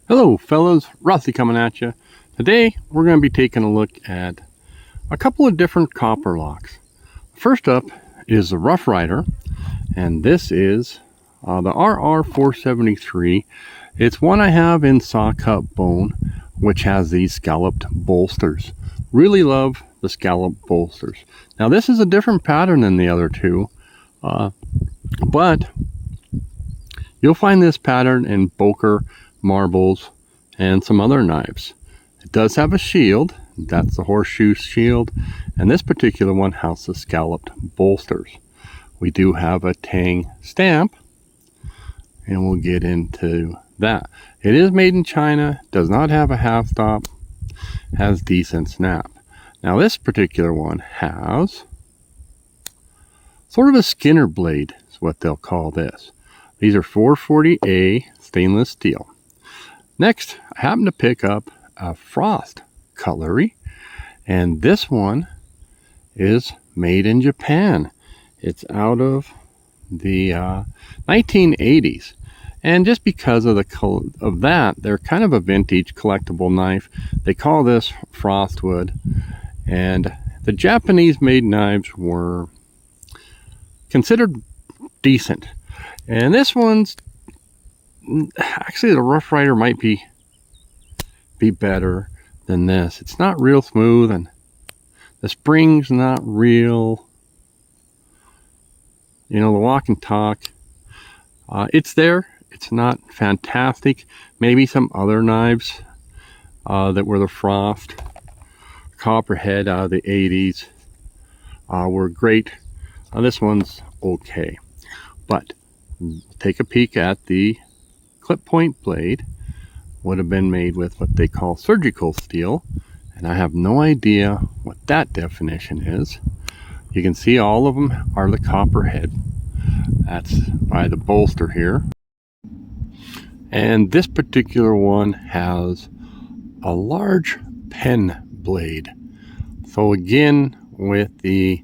Hello fellas, Rusty coming at you. Today we're going to be taking a look at a couple of different copper locks. First up is the Rough Rider, and this is the RR473. It's one I have in saw cut bone, which has these scalloped bolsters. Really love the scalloped bolsters. Now this is a different pattern than the other two, but you'll find this pattern in Boker, marbles, and some other knives. It does have a shield, that's the horseshoe shield, and this particular one has the scalloped bolsters. We do have a tang stamp, and we'll get into that. It is made in China, does not have a half stop, has decent snap. Now this particular one has sort of a Skinner blade, is what they'll call this. These are 440A stainless steel. Next, I happened to pick up a Frost cutlery, and this one is made in Japan. It's out of the 1980s, and just because of that, they're kind of a vintage collectible knife. They call this Frostwood, and the Japanese-made knives were considered decent. And this one's actually, the Rough Rider might be better than this. It's not real smooth, and the spring's not real, the walk and talk. It's there. It's not fantastic. Maybe some other knives that were the Frost Copperhead out of the 80s were great. This one's okay, but take a peek at the clip point blade. Would have been made with what they call surgical steel, and I have no idea what that definition is. You can see all of them are the Copperhead. That's by the bolster here, and this particular one has a large pen blade. So again, with the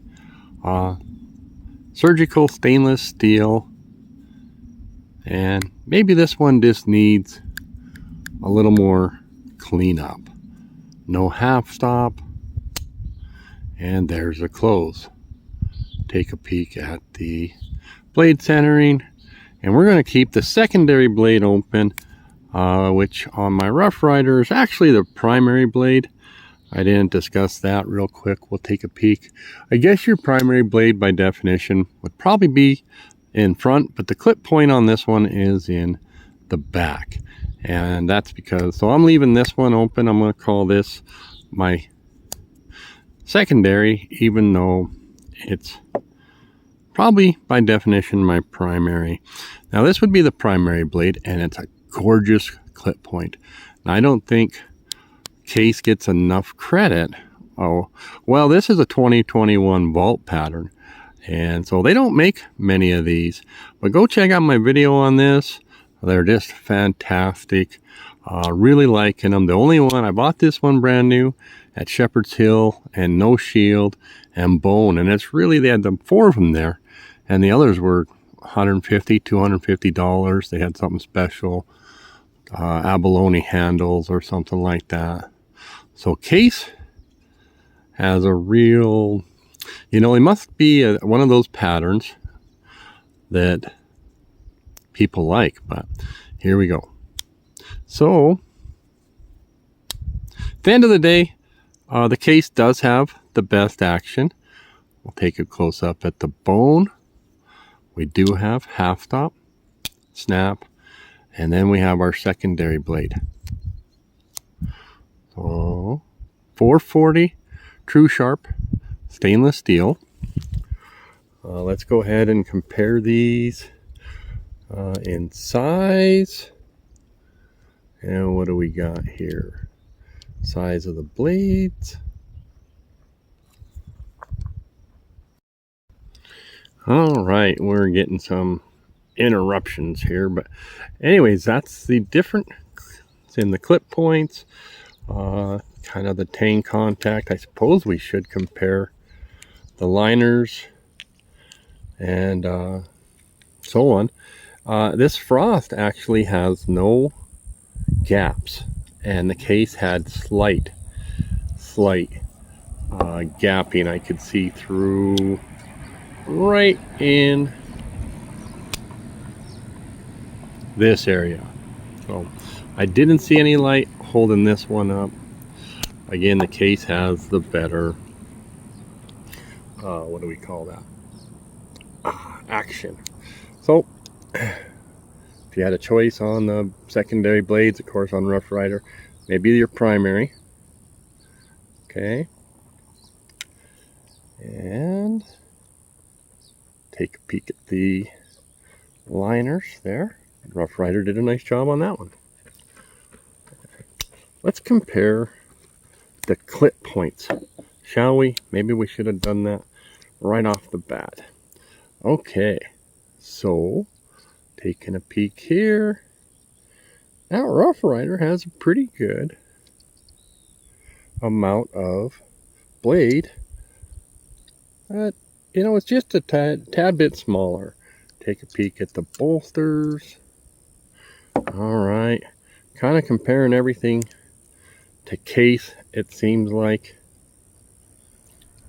surgical stainless steel, and maybe this one just needs a little more cleanup. No half stop, and there's a close. Take a peek at the blade centering, and we're going to keep the secondary blade open, which on my Rough Rider is actually the primary blade. I didn't discuss that real quick. We'll take a peek. I guess your primary blade by definition would probably be in front, but the clip point on this one is in the back, and that's because, so I'm leaving this one open. I'm going to call this my secondary, even though it's probably by definition my primary. Now this would be the primary blade, and it's a gorgeous clip point. Now I don't think Case gets enough credit. Oh well, this is a 2021 vault pattern, and so they don't make many of these, but go check out my video on this. They're just fantastic. Really liking them. The only one, I bought this one brand new at Shepherd's Hill, and no shield and bone, and it's really, they had the 4 of them there, and the others were $150, $250. They had something special, abalone handles or something like that. So Case has a real, it must be one of those patterns that people like, but here we go. So at the end of the day, the Case does have the best action. We'll take a close up at the bone. We do have half stop, snap, and then we have our secondary blade. So 440 true sharp stainless steel. Let's go ahead and compare these in size. And what do we got here? Size of the blades. All right, we're getting some interruptions here, but anyways, that's the difference in the clip points, kind of the tang contact. I suppose we should compare the liners and so on. This Frost actually has no gaps, and the case had slight gapping. I could see through right in this area. So I didn't see any light holding this one up. Again, the case has the better, what do we call that? Action. So if you had a choice on the secondary blades, of course on Rough Rider, maybe your primary. Okay. And take a peek at the liners there. Rough Rider did a nice job on that one. Let's compare the clip points, shall we? Maybe we should have done that right off the bat. Okay, so taking a peek here. Now Rough Rider has a pretty good amount of blade. But, you know, it's just a tad bit smaller. Take a peek at the bolsters. Alright, kind of comparing everything to case, it seems like.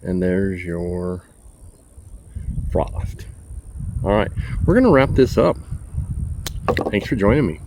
And there's your frost. Alright, we're going to wrap this up. Thanks for joining me.